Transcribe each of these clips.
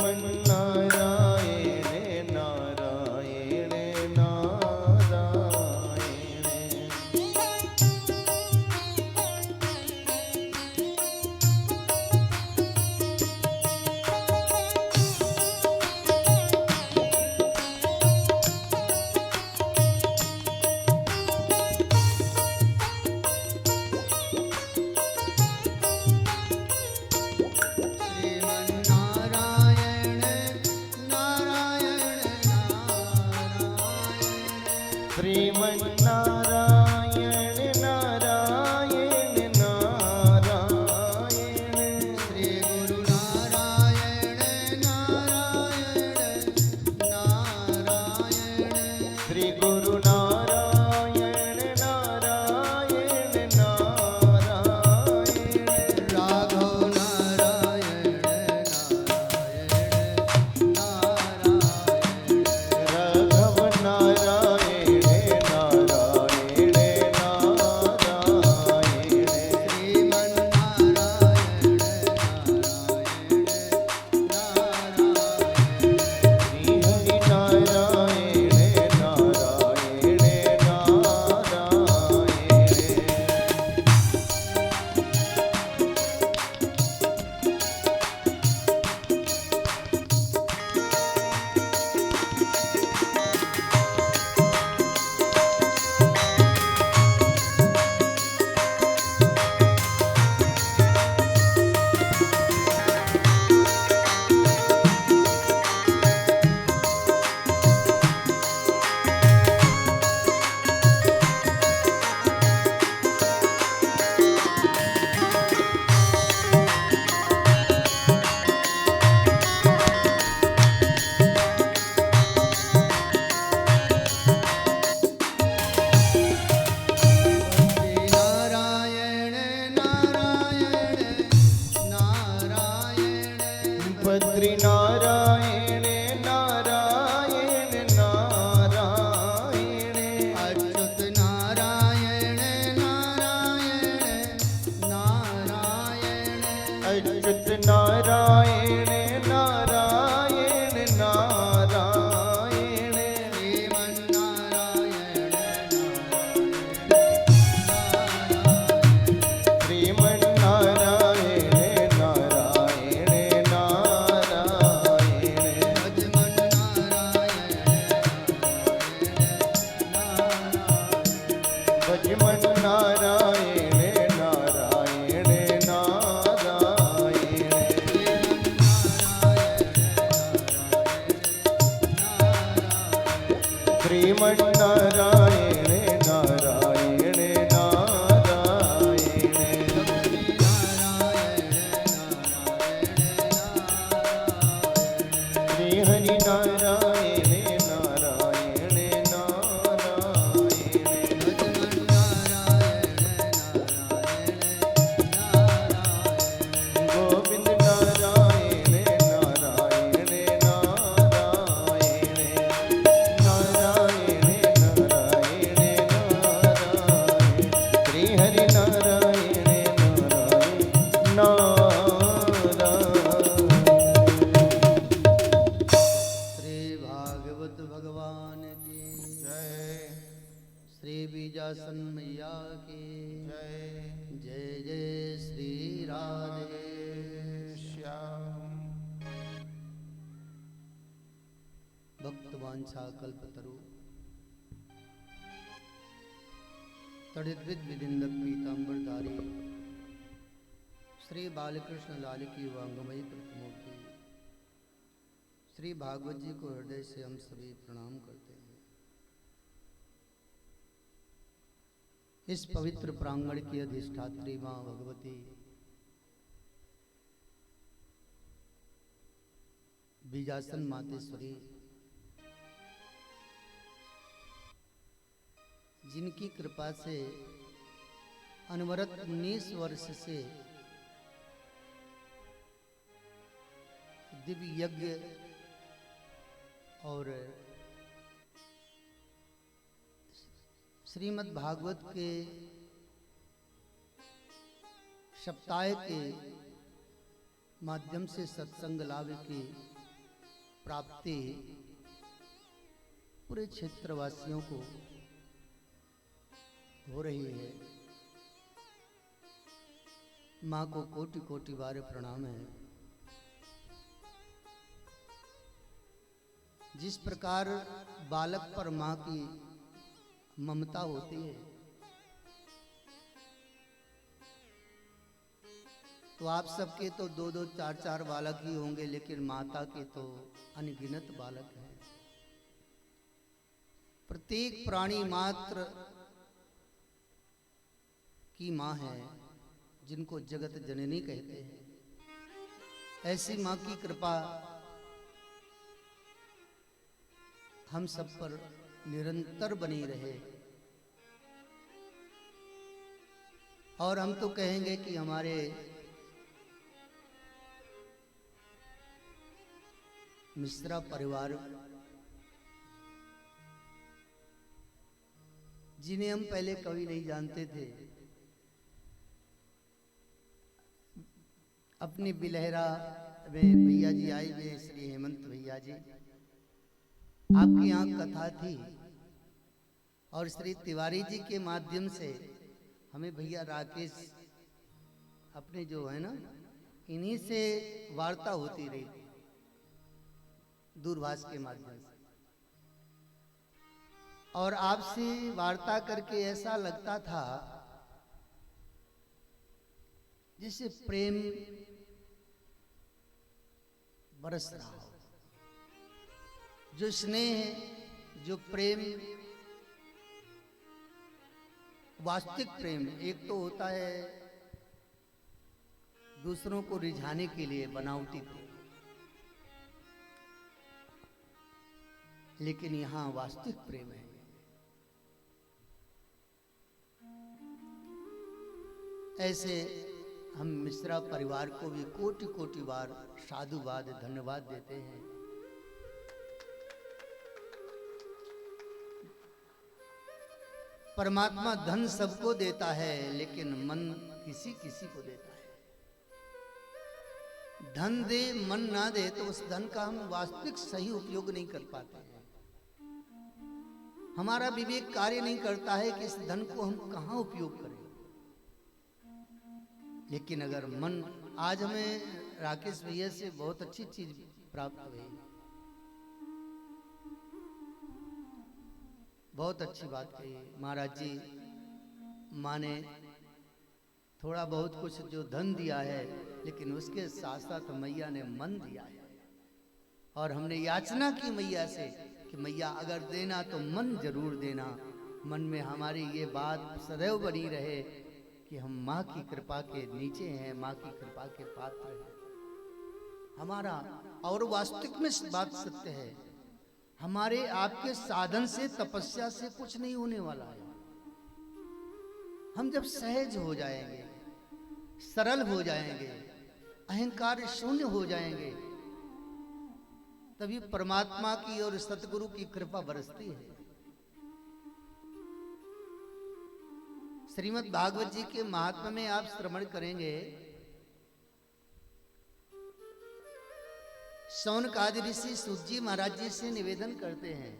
श्रीमन्नारायण नारायण नारायण। श्रीमन्नारायण नारायण नारायण। श्री गुरु नारायण नारायण नारायण। श्री गुरु नारायण नारायण नारायण। राघव नारायण नारायण नारायण। राघव नारायण नारायण नारायण। श्रीमन्नारायण नारायण नारायण। श्री हरि नारायण नारायण नारायण नारायण नारायण। बद्री नारायण नारायण नारायण। अच्युत नारायण नारायण नारायण। अच्युत नारायण नारायण नारायण। श्रीमन्नारायण नारायण श्रीमन्नारायण नारायण नारायण। भजमन नारायण नारायण। भजमन नारायण नारायण नारायण। श्रीमन्नारायण नारायण नारायण। श्री हरि नारायण नारायण नारायण। गोविंद नारायण नारायण नारायण। नारायण नारायण नारायण। श्री हरि नारायण नारायण नारायण। श्री भागवत भगवान की जय। श्री बीजासन मैया की जय। जय जय श्री राधे श्याम। भक्त वांछा कल्पतरु तड़िद्विद विदिंदक पीतांबरधारी श्री बालकृष्ण लाल की वांगमयी प्रतिमूर्ति श्री भागवत जी को हृदय से हम सभी प्रणाम करते हैं। इस पवित्र प्रांगण की अधिष्ठात्री मां भगवती बीजासन मातेश्वरी जिनकी कृपा से अनवरत 19 वर्ष से दिव्य यज्ञ और श्रीमद् भागवत के सप्ताह के माध्यम से सत्संग लाभ की प्राप्ति पूरे क्षेत्रवासियों को हो रही है। माँ को कोटि कोटि बार प्रणाम है। जिस प्रकार बालक पर माँ की ममता होती है, तो आप सबके तो दो दो चार चार बालक ही होंगे, लेकिन माता के तो अनगिनत बालक हैं। प्रत्येक प्राणी मात्र की माँ है, जिनको जगत जननी कहते हैं। ऐसी माँ की कृपा हम सब पर निरंतर बनी रहे। और हम तो कहेंगे कि हमारे मिश्रा परिवार, जिन्हें हम पहले कभी नहीं जानते थे, अपनी बिलहरा में भैया जी आए हुए, श्री हेमंत भैया जी, आपकी यहाँ कथा थी और श्री तिवारी जी के माध्यम से हमें भैया राकेश अपने जो है ना, इन्हीं से वार्ता होती रही दूरभाष के माध्यम से। और आपसे वार्ता करके ऐसा लगता था जैसे प्रेम बरस रहा हो। जो स्नेह है, जो प्रेम, वास्तविक प्रेम, एक तो होता है दूसरों को रिझाने के लिए बनावटी प्रेम, लेकिन यहां वास्तविक प्रेम है। ऐसे हम मिश्रा परिवार को भी कोटि कोटि बार साधुवाद, धन्यवाद देते हैं। परमात्मा धन सबको देता है, लेकिन मन किसी किसी को देता है। धन दे मन ना दे तो उस धन का हम वास्तविक सही उपयोग नहीं कर पाते हैं। हमारा विवेक कार्य नहीं करता है कि इस धन को हम कहाँ उपयोग करें। लेकिन अगर मन, आज हमें राकेश भैया से बहुत अच्छी चीज प्राप्त हुई, बहुत अच्छी बात कही महाराज जी। माँ ने थोड़ा बहुत कुछ जो धन दिया है, लेकिन उसके साथ साथ मैया ने मन दिया है। और हमने याचना की मैया से कि मैया अगर देना तो मन जरूर देना। मन में हमारी ये बात सदैव बनी रहे कि हम माँ की कृपा के नीचे हैं, माँ की कृपा के पात्र हैं हमारा। और वास्तविक में बात सत्य है, हमारे आपके साधन से, तपस्या से कुछ नहीं होने वाला है। हम जब सहज हो जाएंगे, सरल हो जाएंगे, अहंकार शून्य हो जाएंगे, तभी परमात्मा की और सतगुरु की कृपा बरसती है। श्रीमद् भागवत जी के महात्म्य में आप श्रवण करेंगे, शौनकादि ऋषि सूत जी महाराज जी से निवेदन करते हैं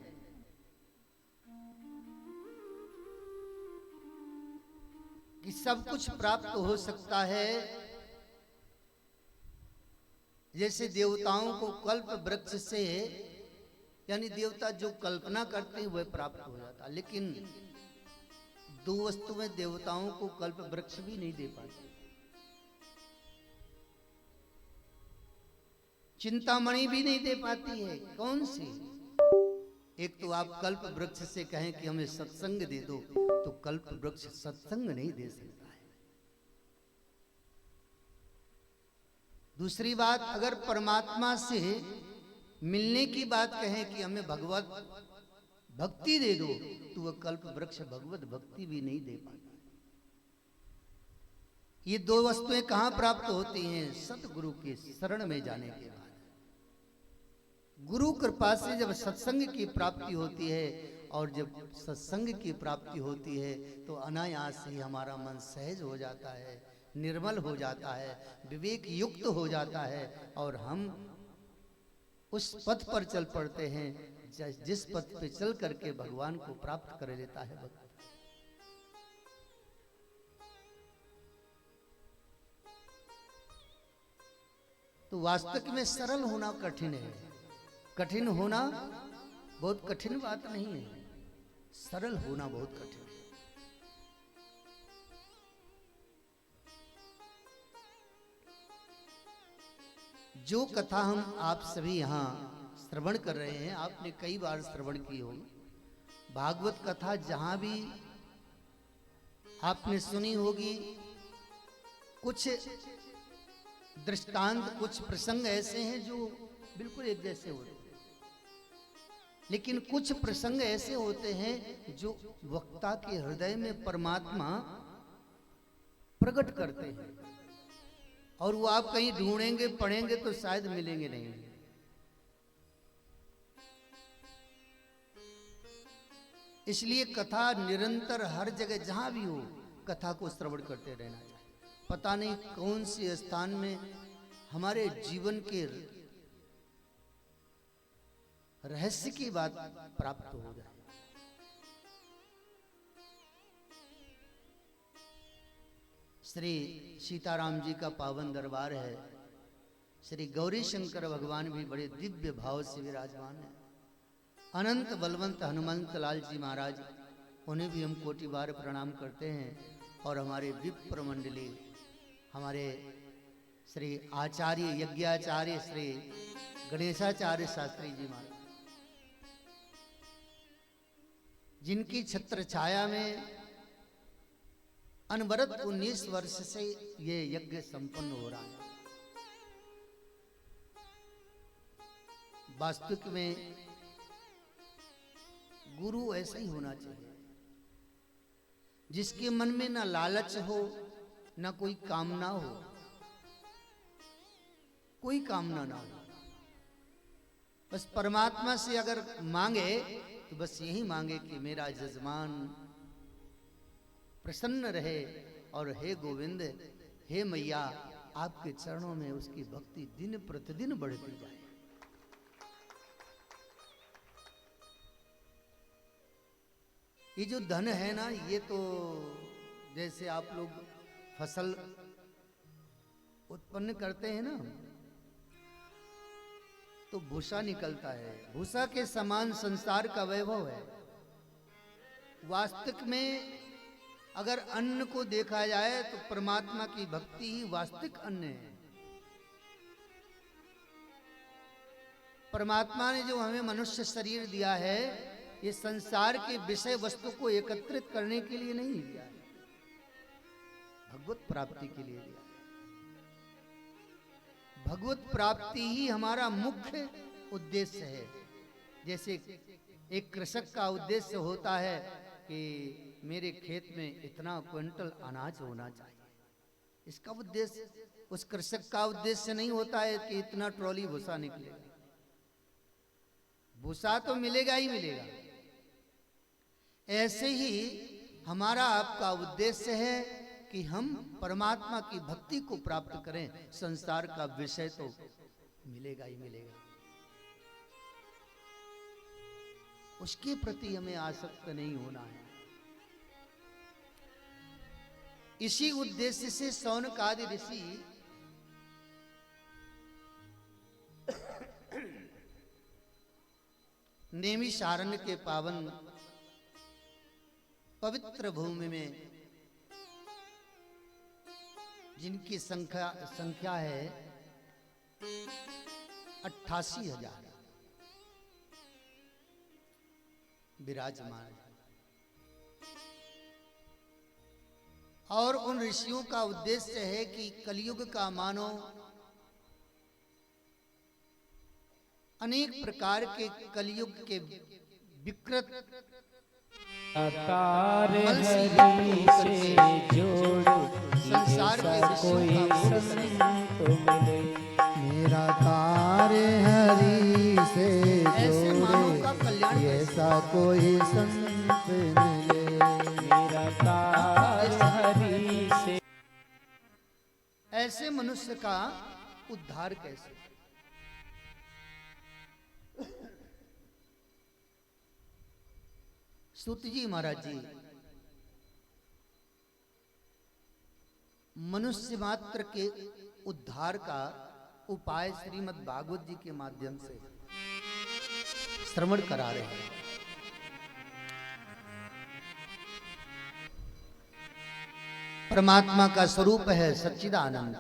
कि सब कुछ प्राप्त हो सकता है, जैसे देवताओं को कल्प वृक्ष से, यानी देवता जो कल्पना करते हैं वह प्राप्त हो जाता, लेकिन दो वस्तु में देवताओं को कल्प वृक्ष भी नहीं दे पाते। चिंतामणि भी नहीं दे पाती है। कौन सी? एक तो आप कल्प वृक्ष से कहें कि हमें सत्संग दे दो, तो कल्प वृक्ष सत्संग नहीं दे सकता है। दूसरी बात, अगर परमात्मा से मिलने की बात कहें कि हमें भगवत भक्ति दे दो, तो वह कल्प वृक्ष भगवत भक्ति भी नहीं दे पाता। ये दो वस्तुएं कहां प्राप्त होती हैं? सतगुरु के शरण में जाने के बाद। गुरु कृपा से जब सत्संग की प्राप्ति होती है, और जब सत्संग की प्राप्ति होती है तो अनायास ही हमारा मन सहज हो जाता है, निर्मल हो जाता है, विवेक युक्त हो जाता है, और हम उस पथ पर चल पड़ते हैं जिस पथ पे चल करके भगवान को प्राप्त कर लेता है भक्त। तो वास्तविक में सरल होना कठिन है, कठिन होना बहुत कठिन बात नहीं है, सरल होना बहुत कठिन है। जो कथा हम आप सभी यहाँ श्रवण कर रहे हैं, आपने कई बार श्रवण की होगी। भागवत कथा जहां भी आपने सुनी होगी, कुछ दृष्टांत, कुछ प्रसंग ऐसे हैं जो बिल्कुल एक जैसे होते हैं, लेकिन कुछ प्रसंग ऐसे होते हैं जो वक्ता के हृदय में परमात्मा प्रकट करते हैं, और वो आप कहीं ढूंढेंगे पढ़ेंगे तो शायद मिलेंगे नहीं। इसलिए कथा निरंतर हर जगह जहां भी हो कथा को श्रवण करते रहना चाहिए। पता नहीं कौन से स्थान में हमारे जीवन के रहस्य की बात प्राप्त हो जाए। श्री सीताराम जी का पावन दरबार है। श्री गौरी शंकर भगवान भी बड़े दिव्य भाव से विराजमान है। अनंत बलवंत हनुमंत लाल जी महाराज, उन्हें भी हम कोटि बार प्रणाम करते हैं। और हमारे विप्र मंडली, हमारे श्री आचार्य यज्ञाचार्य श्री गणेशाचार्य शास्त्री जी महाराज, जिनकी छत्र छाया में अनवरत 19 वर्ष से ये यज्ञ संपन्न हो रहा है। वास्तविक में गुरु ऐसा ही होना चाहिए, जिसके मन में ना लालच हो, ना कोई कामना हो, कोई कामना ना हो। बस परमात्मा से अगर मांगे तो बस यही मांगे कि मेरा जजमान प्रसन्न रहे, और हे गोविंद, हे मैया, आपके चरणों में उसकी भक्ति दिन प्रतिदिन बढ़ती जाए। ये जो धन है ना, ये तो जैसे आप लोग फसल उत्पन्न करते हैं ना, तो भूसा निकलता है। भूसा के समान संसार का वैभव है। वास्तविक में अगर अन्न को देखा जाए तो परमात्मा की भक्ति ही वास्तविक अन्न है। परमात्मा ने जो हमें मनुष्य शरीर दिया है, ये संसार के विषय वस्तु को एकत्रित करने के लिए नहीं दिया है, भगवत प्राप्ति के लिए दिया है। भगवत प्राप्ति ही हमारा मुख्य उद्देश्य है। जैसे एक कृषक का उद्देश्य होता है कि मेरे खेत में इतना क्विंटल अनाज होना चाहिए। इसका उद्देश्य, उस कृषक का उद्देश्य नहीं होता है कि इतना ट्रॉली भूसा निकलेगा। भूसा तो मिलेगा ही मिलेगा। ऐसे ही हमारा आपका उद्देश्य है कि हम परमात्मा की भक्ति को प्राप्त करें। संसार का विषय तो मिलेगा ही मिलेगा, उसके प्रति हमें आसक्त नहीं होना है। इसी उद्देश्य से शौनकादि ऋषि नैमिषारण्य के पावन पवित्र भूमि में, जिनकी संख्या है 88,000, विराजमान। और उन ऋषियों का उद्देश्य है कि कलयुग का मानव अनेक प्रकार के कलयुग के विकृत मल से युक्त होकर संसार के विषयों का मूल मेरा कार्य हरि से ऐसे मानव का कल्याण ऐसा कोई संत मिले। मेरा कार्य हरि से, ऐसे मनुष्य का उद्धार कैसे? सूत जी महाराज जी मनुष्य मात्र के उद्धार का उपाय श्रीमद् भागवत जी के माध्यम से श्रवण करा रहे हैं। परमात्मा का स्वरूप है सच्चिदानंद।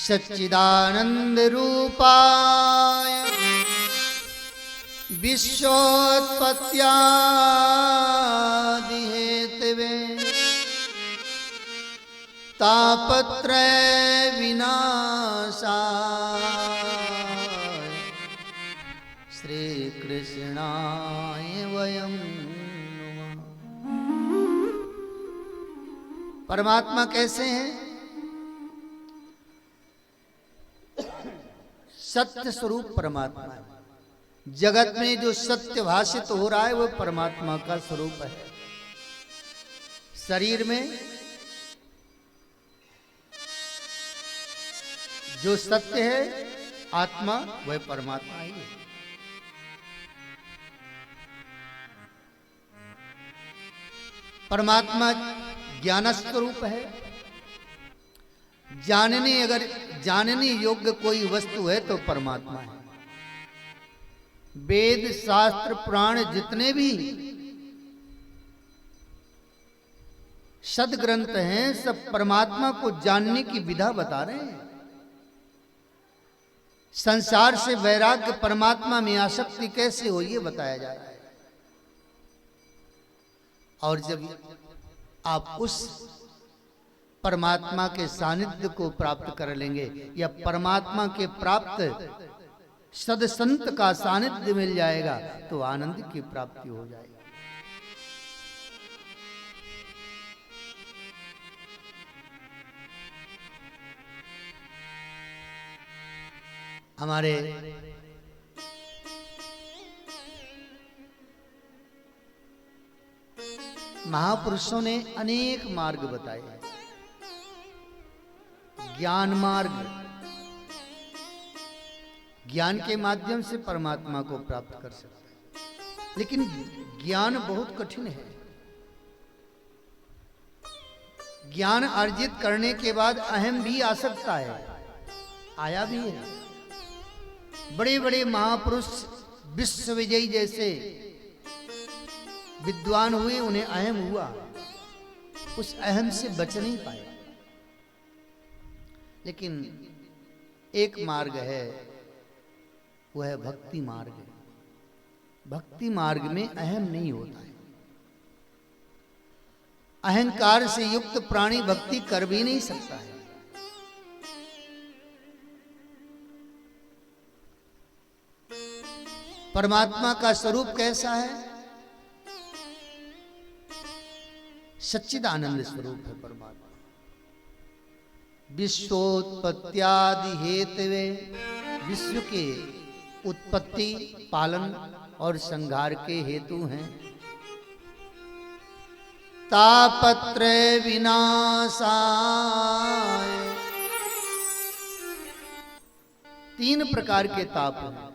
सच्चिदानंद रूपाय विश्वोत्पत्त्यादि हेतवे तापत्रय विनाशाय श्री कृष्णाय वयं नमः। परमात्मा कैसे हैं? सत्य स्वरूप परमात्मा है। जगत में जो सत्य भाषित हो रहा है वो परमात्मा का स्वरूप है। शरीर में जो सत्य है आत्मा वह परमात्मा ही है। परमात्मा ज्ञान स्वरूप है। जानने योग्य कोई वस्तु है तो परमात्मा है। वेद शास्त्र पुराण जितने भी सदग्रंथ हैं सब परमात्मा को जानने की विधा बता रहे हैं। संसार से वैराग्य परमात्मा में आसक्ति कैसे हो ये बताया जा रहा है। और जब आप उस परमात्मा के सानिध्य को प्राप्त कर लेंगे या परमात्मा के प्राप्त सदसंत का सानिध्य मिल जाएगा तो आनंद की प्राप्ति हो जाएगी। हमारे महापुरुषों ने अनेक मार्ग बताए हैं। ज्ञान मार्ग, ज्ञान के माध्यम से परमात्मा को प्राप्त कर सकते हैं, लेकिन ज्ञान बहुत कठिन है। ज्ञान अर्जित करने के बाद अहम भी आ सकता है, आया भी है। बड़े बड़े महापुरुष विश्व विजयी जैसे विद्वान हुए, उन्हें अहम हुआ, उस अहम से बच नहीं पाए। लेकिन एक मार्ग है, वह है भक्ति मार्ग। भक्ति मार्ग में अहम नहीं होता है। अहंकार से युक्त प्राणी भक्ति कर भी नहीं सकता है। परमात्मा का स्वरूप कैसा है? सच्चिदानंद स्वरूप है परमात्मा। विश्वोत्पत्त्यादि हेतवे, विश्व के उत्पत्ति, पालन और संहार के हेतु हैं। तापत्रय विनाशाय, 3 प्रकार के ताप हैं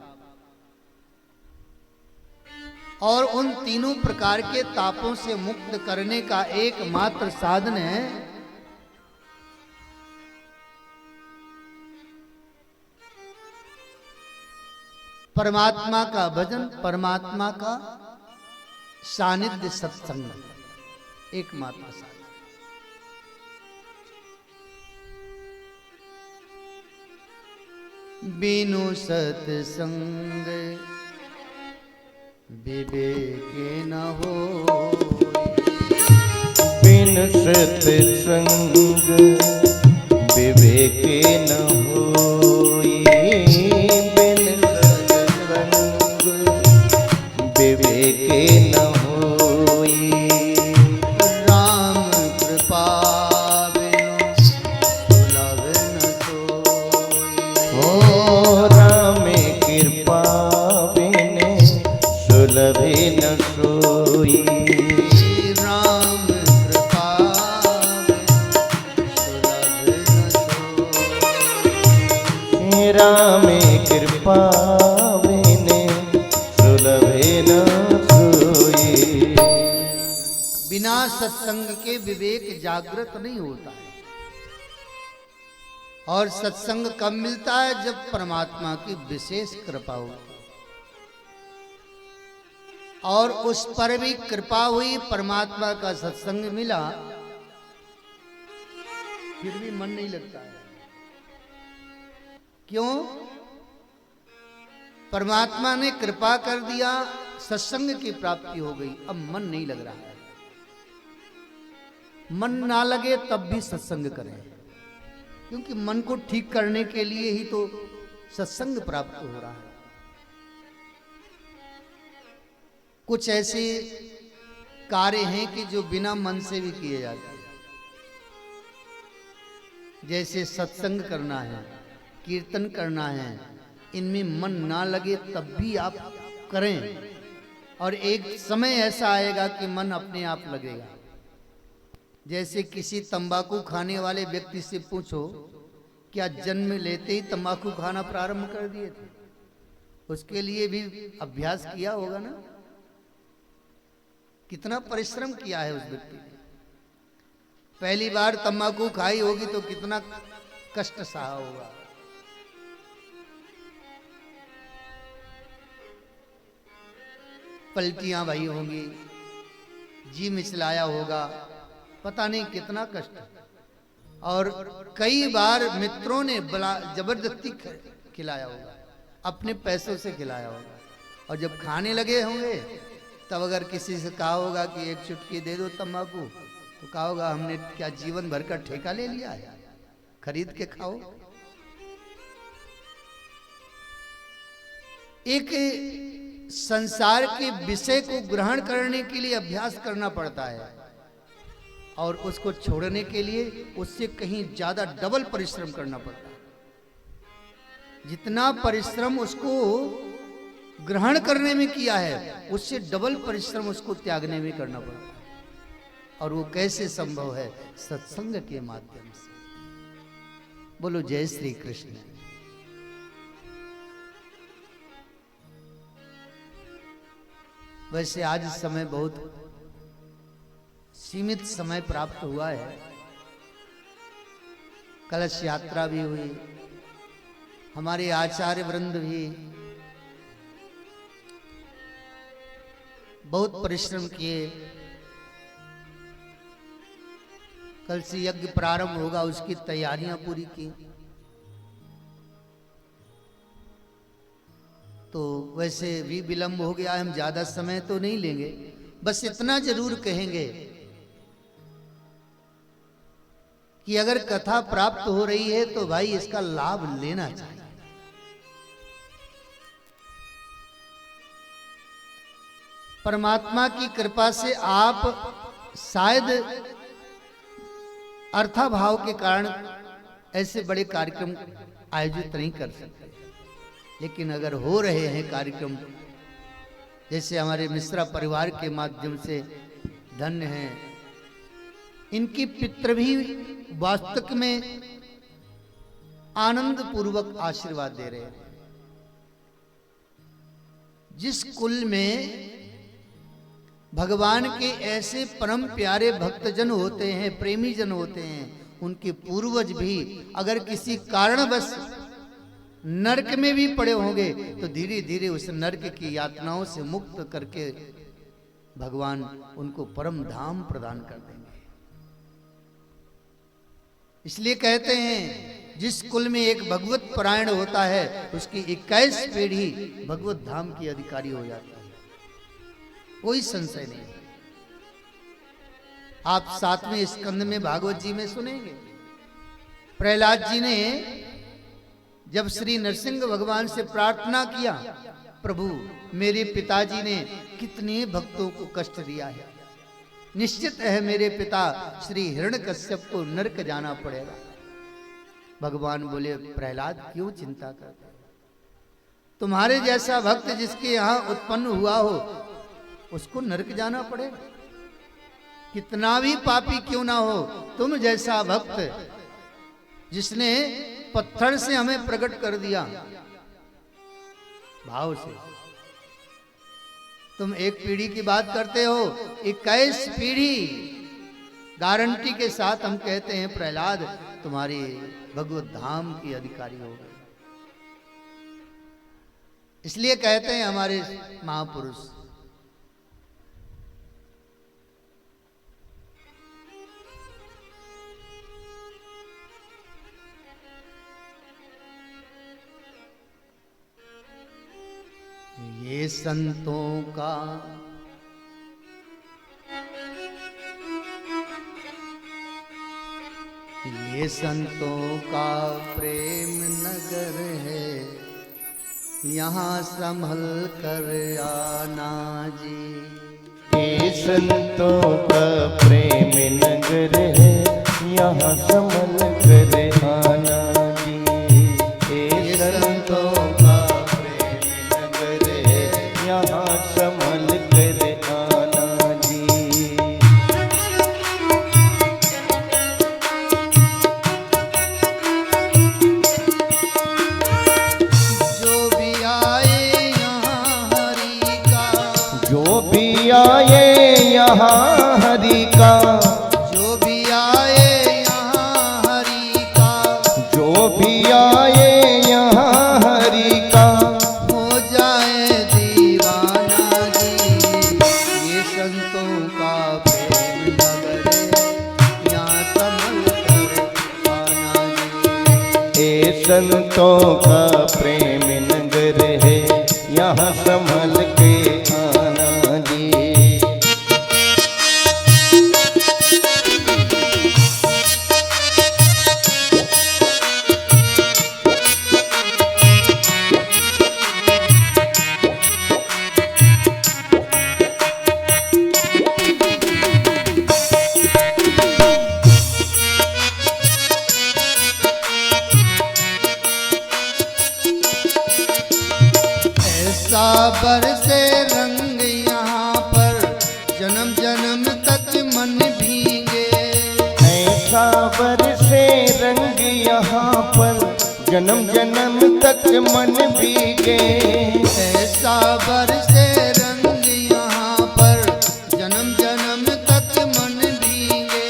और उन तीनों प्रकार के तापों से मुक्त करने का एकमात्र साधन है परमात्मा का भजन, परमात्मा का सानिध्य, सत्संग, एकमात्र साधन। बिनु सत्संग विवेक न हो, बिन सत्संग विवेक न होई, बिन सत्संग विवेक न होई। राम कृपा बिनु सुलभ न सोई, ओ राम कृपा बिन सुलभ न सोई। राम कृपा बिनु सुलभ बिना सत्संग के विवेक जागृत नहीं होता है। और सत्संग कब मिलता है? जब परमात्मा की विशेष कृपा होती है। और उस पर भी कृपा हुई, परमात्मा का सत्संग मिला, फिर भी मन नहीं लगता है। क्यों? परमात्मा ने कृपा कर दिया, सत्संग की प्राप्ति हो गई, अब मन नहीं लग रहा है। मन ना लगे तब भी सत्संग करें, क्योंकि मन को ठीक करने के लिए ही तो सत्संग प्राप्त हो रहा है। कुछ ऐसे कार्य हैं कि जो बिना मन से भी किए जाते हैं, जैसे सत्संग करना है, कीर्तन करना है, इनमें मन ना लगे तब भी आप करें, और एक समय ऐसा आएगा कि मन अपने आप लगेगा। जैसे किसी तंबाकू खाने वाले व्यक्ति से पूछो, क्या जन्म लेते ही तंबाकू खाना प्रारंभ कर दिए थे? उसके लिए भी अभ्यास किया होगा ना। कितना परिश्रम किया है उस व्यक्ति ने। पहली बार तंबाकू खाई होगी तो कितना कष्ट सहा होगा। पलटियां भाई होंगी, जी मिचलाया होगा, पता नहीं कितना कष्ट। और कई बार मित्रों ने जबरदस्ती खिलाया होगा, अपने पैसों से खिलाया होगा। और जब खाने लगे होंगे तब अगर किसी से कहा होगा कि एक चुटकी दे दो तंबाकू, तो कहा होगा हमने क्या जीवन भर का ठेका ले लिया है, खरीद के खाओ। एक संसार के विषय को ग्रहण करने के लिए अभ्यास करना पड़ता है, और उसको छोड़ने के लिए उससे कहीं ज्यादा डबल परिश्रम करना पड़ता है। जितना परिश्रम उसको ग्रहण करने में किया है, उससे डबल परिश्रम उसको त्यागने में करना पड़ता है। और वो कैसे संभव है? सत्संग के माध्यम से। बोलो जय श्री कृष्ण। वैसे आज समय बहुत सीमित समय प्राप्त हुआ है। कलश यात्रा भी हुई, हमारे आचार्य वृंद भी बहुत परिश्रम किए। कल से यज्ञ प्रारंभ होगा, उसकी तैयारियां पूरी की। तो वैसे भी विलंब हो गया, हम ज्यादा समय तो नहीं लेंगे, बस इतना जरूर कहेंगे कि अगर कथा प्राप्त हो रही है तो भाई इसका लाभ लेना चाहिए। परमात्मा की कृपा से आप शायद अर्थाभाव के कारण ऐसे बड़े कार्यक्रम आयोजित नहीं कर सकते, लेकिन अगर हो रहे हैं कार्यक्रम, जैसे हमारे मिश्रा परिवार के माध्यम से धन्य हैं, इनकी पितृ भी वास्तव में आनंद पूर्वक आशीर्वाद दे रहे हैं। जिस कुल में भगवान के ऐसे परम प्यारे भक्तजन होते हैं, प्रेमी जन होते हैं, उनके पूर्वज भी अगर किसी कारणवश नरक में भी पड़े होंगे तो धीरे धीरे उस नरक की यातनाओं से मुक्त करके भगवान उनको परम धाम प्रदान कर देंगे। इसलिए कहते हैं जिस कुल में एक भगवत परायण होता है उसकी 21 पीढ़ी भगवत धाम की अधिकारी हो जाती है, कोई संशय नहीं। आप 7वें स्कंद में भागवत जी में सुनेंगे, प्रहलाद जी ने जब श्री नरसिंह भगवान से प्रार्थना किया, प्रभु मेरे पिताजी ने कितने भक्तों को कष्ट दिया है, निश्चित है मेरे पिता श्री हिरण्यकश्यप को नरक जाना पड़ेगा। भगवान बोले प्रहलाद क्यों चिंता करते, तुम्हारे जैसा भक्त जिसके यहां उत्पन्न हुआ हो उसको नरक जाना पड़ेगा। कितना भी पापी क्यों ना हो, तुम जैसा भक्त जिसने पत्थर से हमें प्रकट कर दिया भाव से, तुम एक पीढ़ी की बात करते हो, 21 पीढ़ी गारंटी के साथ हम कहते हैं प्रहलाद तुम्हारी भगवत धाम की अधिकारी हो गए। इसलिए कहते हैं हमारे महापुरुष, ये संतों का ये संतों का प्रेम नगर है, यहाँ संभल कर आना जी। ये संतों का प्रेम नगर है, यहाँ संभल कर आना जी। ये संतों का प्रेम नगर है, यहाँ संभल कर आना जी। जो भी आए यहाँ हरि का, जो भी आए यहाँ हरि का, जो भी आए यहाँ हरि का, जो भी आए यहाँ हरि का, हो जाए दीवाना जी। ये संतों का प्रेम नगर है, यहाँ संभल कर आना जी। ए संतों का प्रेम नगर है, यहाँ संभल के आना जी। ऐसा बरसे रंग यहाँ पर, जन्म जन्म तक मन भीगे। ऐसा बरसे रंग यहाँ पर, जन्म जन्म तक मन भीगे। ऐसा बरसे रंग यहाँ पर, जन्म जन्म तक मन भीगे।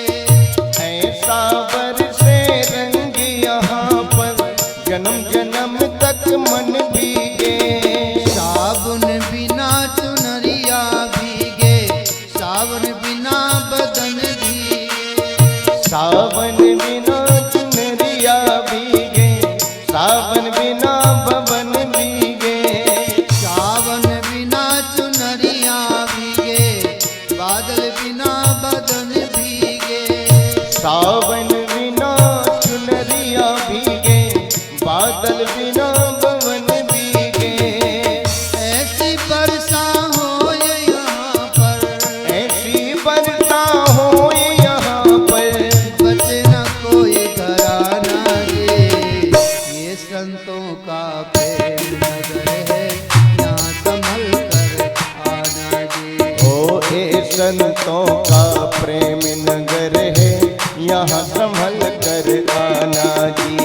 ऐसा बरसे रंग यहाँ पर, जन्म जन्म तक मन भीगे। सावन बिना चुनरिया भीगे, सावन बिना बदन भीगे। सावन बिना चुनरिया भीगे, सावन बिना बवन भीगे। सावन बिना चुनरिया भीगे, बादल बिना बदन भीगे। सावन बिना चुनरिया भीगे, बादल बिना बवन भीगे। ऐसी वर्षा हो यहाँ पर, ऐसी वर्षा हो यहाँ पर, बचे न कोई घराना जी। ये संतों का प्रेम नगर है, यहाँ संभल कर आना जी। ओ ए संतों का प्रेम नगर है, यहाँ संभल कर आना जी।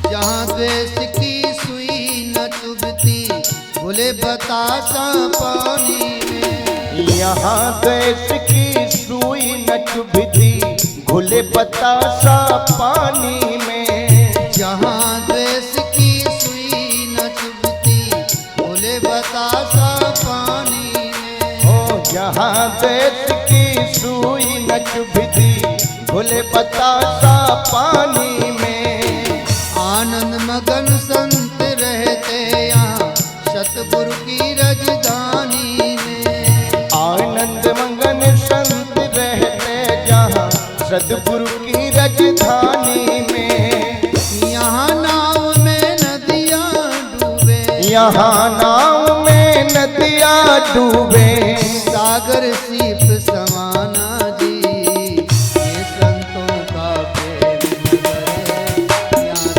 जहाँ द्वेष की सुई न चुभती, भूले बतासा पानी में। यहाँ देश की सुई न चुभती, घुले बतासा पानी में। जहाँ द्वेष की सुई न चुभती, भूले बतासा पानी में। ओ यहाँ देश की सुई न चुभती, घुले बतासा पानी में। आनंद मगन संत रहते यहाँ, सतगुरु की राजधानी में। आनंद मगन संत रहते जहाँ, सतगुरु की राजधानी में। यहाँ नाव में नदियाँ डूबे, यहाँ नाव में नदियाँ डूबे। सागर सीप समाना जी। ये संतों का प्रेम नगर है, यहाँ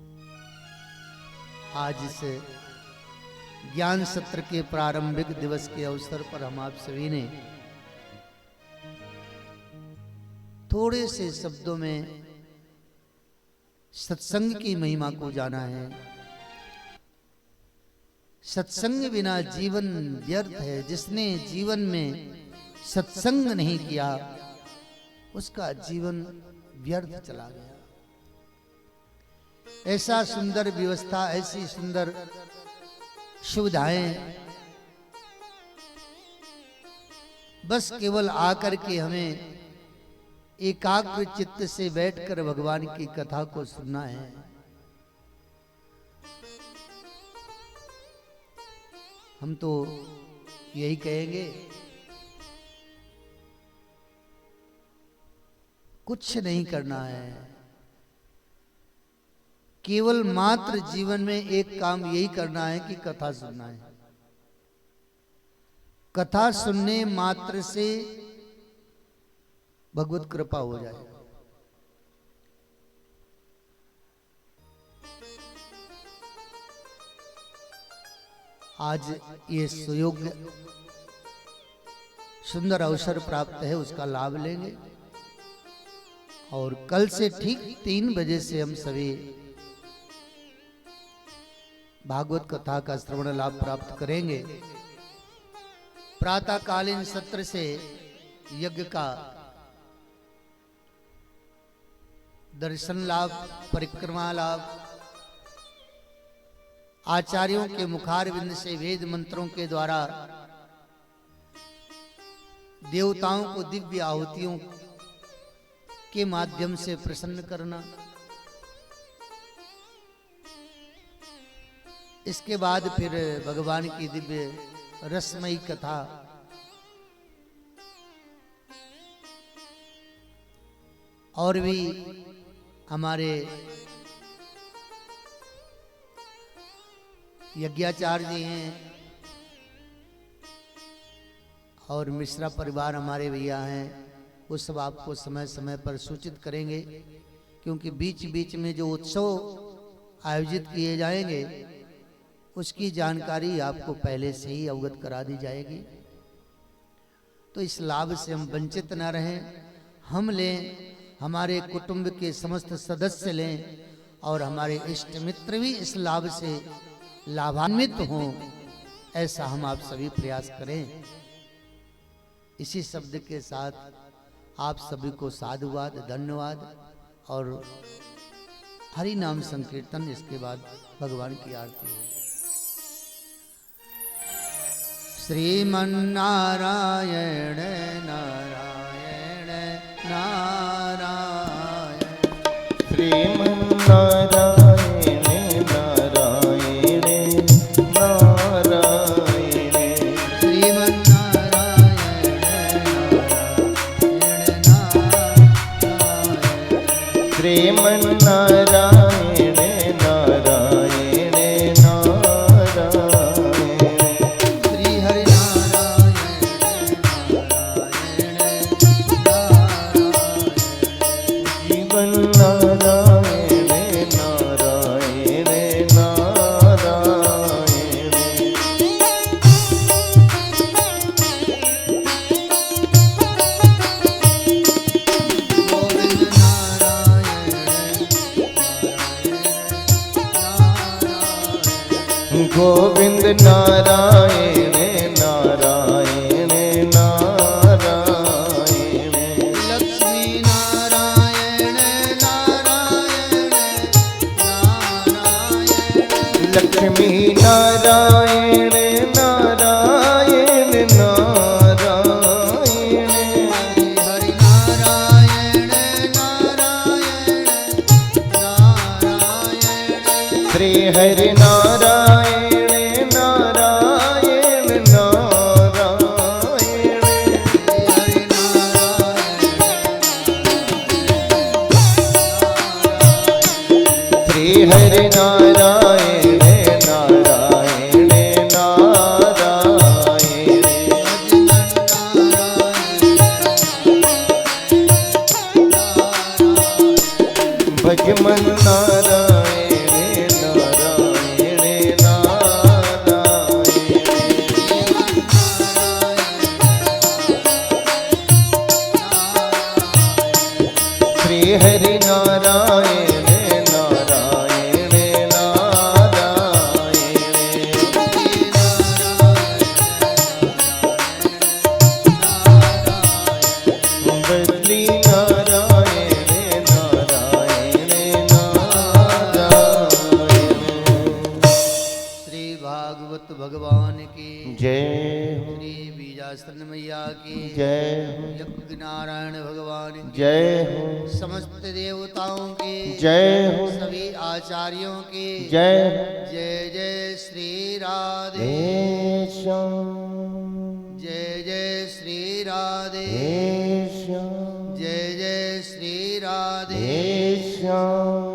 आज इस ज्ञान सत्र के प्रारंभिक दिवस के अवसर पर हम आप सभी ने थोड़े से शब्दों में सत्संग की महिमा को जाना है। सत्संग बिना जीवन व्यर्थ है। जिसने जीवन में सत्संग नहीं किया उसका जीवन व्यर्थ चला गया। ऐसा सुंदर व्यवस्था, ऐसी सुंदर सुविधाएं, बस केवल आकर के हमें एकाग्र चित्त से बैठकर भगवान की कथा को सुनना है। हम तो यही कहेंगे, कुछ नहीं करना है, केवल मात्र जीवन में एक काम यही करना है कि कथा सुनना है। कथा सुनने मात्र से भगवत कृपा हो जाए। आज ये सुयोग्य सुंदर अवसर प्राप्त है, उसका लाभ लेंगे और कल से ठीक 3 बजे से हम सभी भागवत कथा का श्रवण लाभ प्राप्त करेंगे। प्रातःकालीन सत्र से यज्ञ का दर्शन लाभ, परिक्रमा लाभ, आचार्यों के मुखारविंद से वेद मंत्रों के द्वारा देवताओं को दिव्य आहुतियों के माध्यम से प्रसन्न करना। इसके बाद फिर भगवान की दिव्य रसमयी कथा, और भी हमारे यज्ञाचार्य जी हैं और मिश्रा परिवार हमारे भैया हैं, वो सब आपको समय समय पर सूचित करेंगे, क्योंकि बीच बीच में जो उत्सव आयोजित किए जाएंगे उसकी जानकारी आपको पहले से ही अवगत करा दी जाएगी। तो इस लाभ से हम वंचित न रहें, हम लें, हमारे कुटुंब के समस्त सदस्य लें और हमारे इष्ट मित्र भी इस लाभ से लाभान्वित हों, ऐसा हम आप सभी प्रयास करें। इसी शब्द के साथ आप सभी को साधुवाद, धन्यवाद और हरि नाम संकीर्तन, इसके बाद भगवान की आरती होगी। श्रीमन्नारायण नारायण नारायण, श्रीमन्नारायण नारायण नारायण, श्रीमन्नारायण श्रीमन्नारायण नारायण नारायण, श्री हरि जीवन नारायण नारायण नारायण, गोविंद नारायण नारायण गोविंद नारायण नारायण, लक्ष्मी नारायण नारायण नारायण, लक्ष्मी नारायण नारायण नारायण, हरि नारायण नारायण नारायण, श्री हरि नारायण नारायण नारायण, हरि नारायण श्री हरि नारायण नारायण नारायण, भजमन नारायण नारायण हरि नारायण नारायण नारायण बदली नारायण नारायण नारायण। श्री भागवत भगवान की जय श्री बीजासन मैया की जय यज्ञ नारायण भगवान की जय हो समस्त देवताओं की जय हो सभी आचार्यों की जय जय जय श्री राधे हे श्याम जय जय श्री राधे हे श्याम जय जय श्री राधे हे श्याम।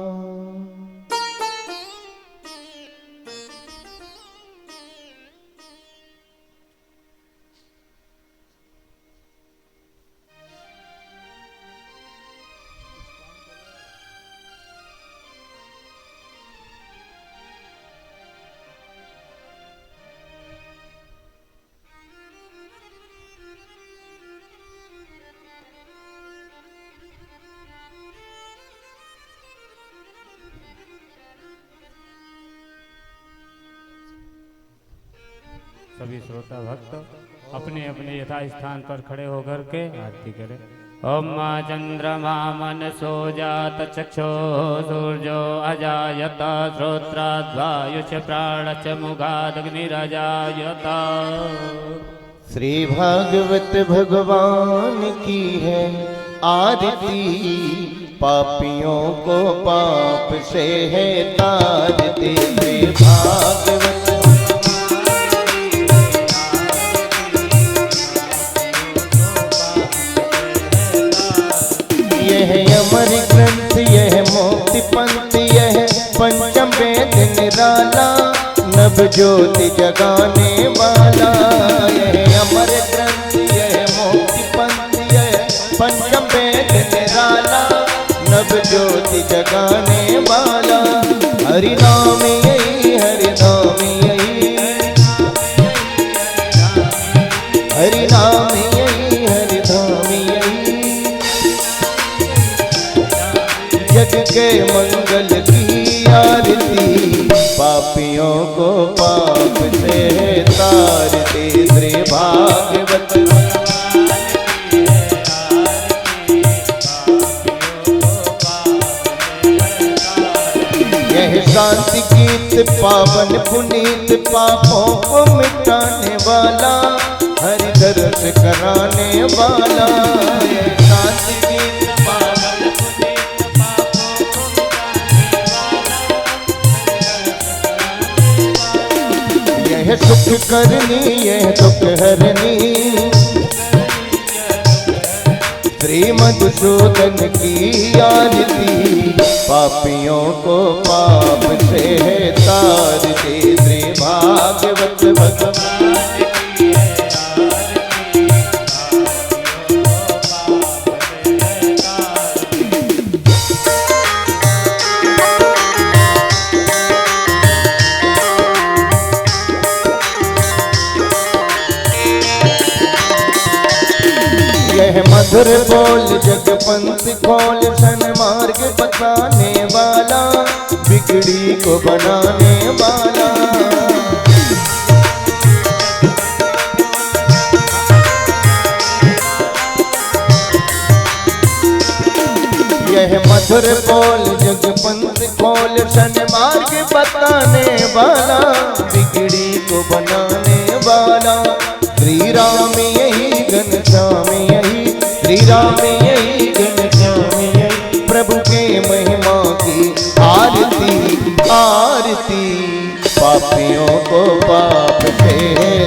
सभी श्रोता भक्त अपने अपने यथा स्थान पर खड़े होकर के आरती करें। ओम चंद्रमा मनसो जात चक्षो सूर्यो अजायत श्रोत्राद्वायुष प्राणच मुखादग्निरजायत। श्री भागवत भगवान की है आरती, पापियों को पाप से है तारती। श्री भागवत यह अमर ग्रंथ यह मोक्ति पंथ यह पंचम वेद निराला नभ ज्योति जगाने वाला। यह अमर ग्रंथ यह मोक्ति पंथ यह पंचम वेद निराला नभ ज्योति जगाने वाला। हरि नाम यही हरि नाम यही हरि नाम यही हरि नाम यही जग के मंगल की आरती, पापियों को पाप से तारती। श्री भागवत यह शांति गीत पावन पुनीत पापों को मिटाने वाला हरि दर्श कराने वाला। यह शांति गीत पावन पुनीत पापों को यह सुख करनी यह दुख हरनी श्री मधुसूदन की आरती, पापियों को पाप से है तारती। श्री भागवत भगवान की है आरती, यह मधुर बोल जगपंथ खोल सन्मार्ग बताने वाला बिगड़ी को बनाने वाला। यह मधुर बोल जगपंथ खोल सन्मार्ग बताने वाला बिगड़ी को बनाने वाला। श्री राम यही घनश्याम यही श्री राम यही घनश्याम यही प्रभु के महिमा की आरती आरती, पापियों को पाप से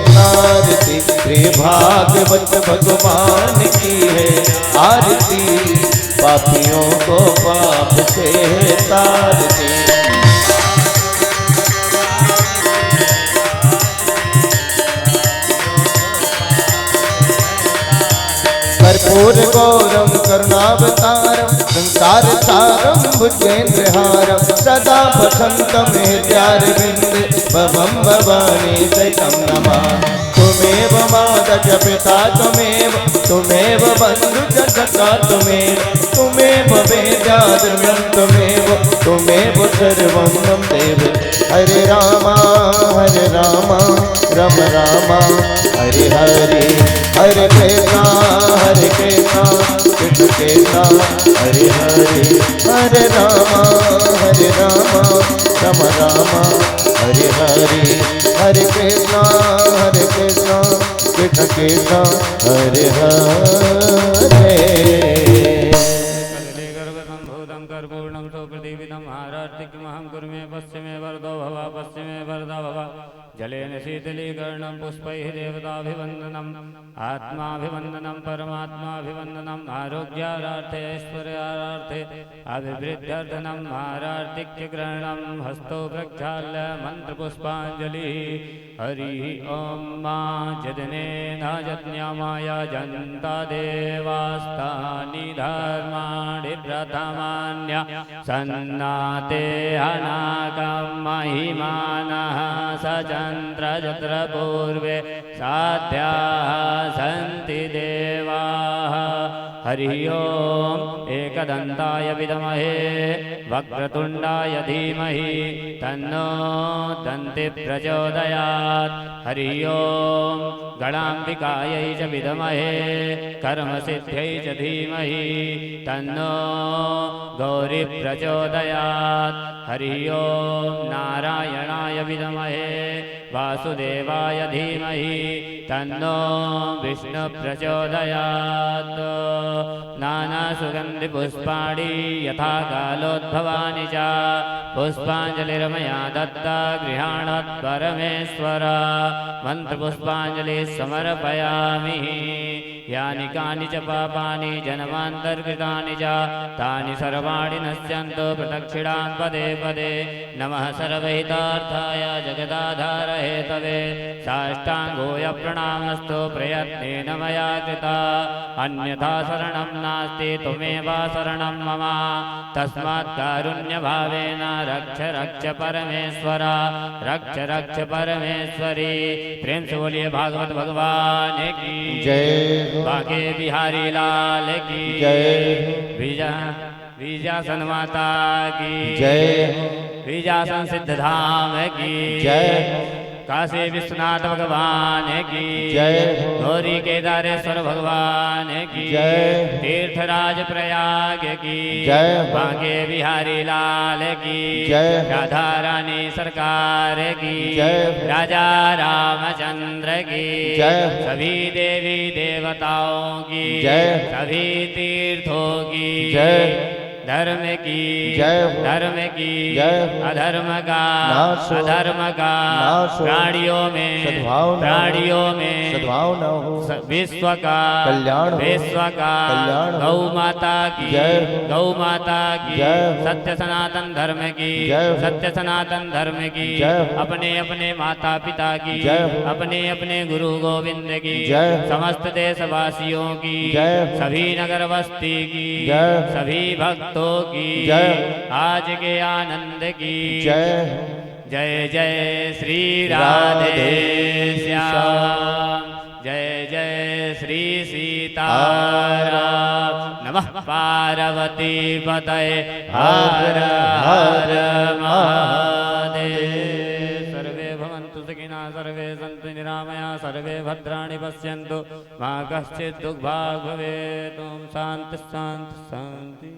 तारती। श्री भागवत भगवान की है आरती, पापियों को पाप से तारती। कर्पूर गौरम करुणावतारम संसार सारम भुजगेन्द्रहारम सदा वसंतम हृदयारविंद भवम भवानी सहितं नमामि। त्वमेव माता च पिता त्वमेव बंधु जगता तुम्हें वेदाद्रव्यं तुम्हें सर्वं मम देव। हरे रामा राम रामा हरे हरे, हरे कृष्णा कृष्ण कृष्णा हरे हरे, हरे रामा राम रामा हरे हरे, हरे कृष्णा कृष्ण कृष्ण हरे हरे। भूतं कर्पूर्णं सुप्रदीपितं हारार्तिकमहं कुर्मे पश्चिमे वरदो भव पश्चिमे वरदा भव जलेन शीतलीकरणं पुष्पैः देवताभिवन्दनम् आत्माभिवन्दनं परमात्माभिवन्दनम् आरोग्यारार्थे ऐश्वर्यारार्थे अभिवृद्ध्यर्थनं हारार्तिक्यग्रहणं हस्तो प्रक्षाल्य मन्त्रपुष्पाञ्जलिः। हरिः ॐ मा जदनेन यज्ञमाय जन्ता देवास्तानि धर्माणि प्रथमान्य सन्नाते अनागं महिमानः सचन्द्र पूर्वे साध्याः सन्ति देवाः। हरिः ॐ एकदन्ताय विद्महे वक्रतुण्डाय धीमहि तन्नो दन्ति प्रचोदयात्। हरिः ॐ गणाम्बिकायै च विद्महे कर्मसिद्ध्यै च धीमहि तन्नो गौरी प्रचोदयात्। हरिः ॐ नारायणाय विद्महे वासुदेवाय धीमहि तन्नो विष्णु प्रचोदयात्। नानासुगन्धिपुष्पाणि यथा कालोद्भवानि च पुष्पाञ्जलिर्मया दत्ता गृहाणात् परमेश्वर। मन्त्रपुष्पाञ्जलिः समर्पयामि। यानि कानि च पापानि जन्मान्तर्कृतानि च तानि सर्वाणि नश्यन्तु प्रदक्षिणां पदे पदे। नमः सर्वहितार्थाय जगदाधार हेतवे साष्टाङ्गोय प्रणामस्तु प्रयत्नेन मया कृता अन्यथा शरणं नास्ति त्वमेव शरणं मम तस्मात् कारुण्यभावेन रक्ष रक्ष परमेश्वर रक्ष रक्ष परमेश्वरी। प्रेम से बोलिए भागवत भगवान की जय। बाके बिहारी लाल की जय। बीजासन माता की जय। बीजासन सिद्ध धाम की जय। काशी विश्वनाथ भगवान की जय। गौरी केदारेश्वर भगवान की जय। तीर्थराज प्रयाग की जय। बांके बिहारी लाल की जय। राधा रानी सरकार की जय। राजा रामचंद्र की जय। सभी देवी देवताओं की जय। सभी तीर्थों की जय। धर्म की जय। धर्म की जय। अधर्म का नाश हो। अधर्म का नाश हो। प्राणियों में सद्भाव न हो। प्राणियों में सद्भाव न हो। विश्व का कल्याण हो। विश्व का कल्याण हो। गौ माता की जय। गौ माता की जय हो। सत्य सनातन धर्म की जय हो। सत्य सनातन धर्म की जय हो। अपने अपने माता पिता की जय हो। अपने अपने गुरु गोविंद की जय हो। समस्त देशवासियों की जय हो। सभी नगर बस्ती की जय हो। सभी भक्तों की जय हो। आज के आनंद की जय। जय जय श्री राधे श्याम जय जय श्री सीताराम नमः पार्वती पतये हर हर महादेव। सर्वे भवन्तु सुखिनः सर्वे सन्तु निरामया सर्वे भद्राणि पश्यन्तु मा कश्चित् दुःखभाग् भवेत्। ॐ शान्ति शान्ति शान्ति।